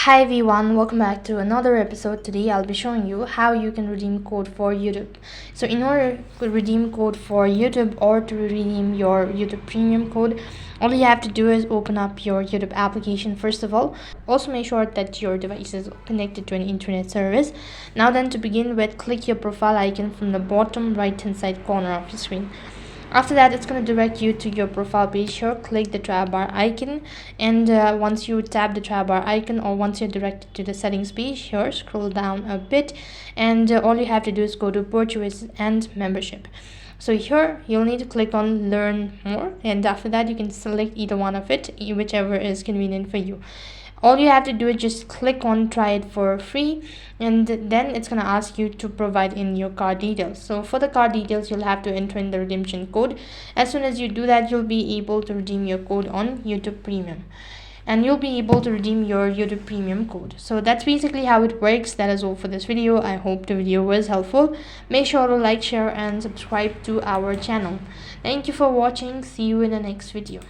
Hi everyone, welcome back to another episode. Today I'll be showing you how you can redeem code for YouTube. So in order to redeem code for YouTube or to redeem your YouTube premium code, all you have to do is open up your YouTube application first of all. Also make sure that your device is connected to an internet service. Now then, to begin with, click your profile icon from the bottom right hand side corner of your screen. After that, it's going to direct you to your profile page. Here, click the tab bar icon, and once you tap the tab bar icon, or once you're directed to the settings page, here scroll down a bit, and all you have to do is go to purchase and membership. So here you'll need to click on learn more, and after that you can select either one of it, whichever is convenient for you. All you have to do is just click on try it for free, and then it's going to ask you to provide in your card details. So for the card details, you'll have to enter in the redemption code. As soon as you do that, you'll be able to redeem your code on YouTube Premium, and you'll be able to redeem your YouTube Premium code. So that's basically how it works. That is all for this video. I hope the video was helpful. Make sure to like, share and subscribe to our channel. Thank you for watching. See you in the next video.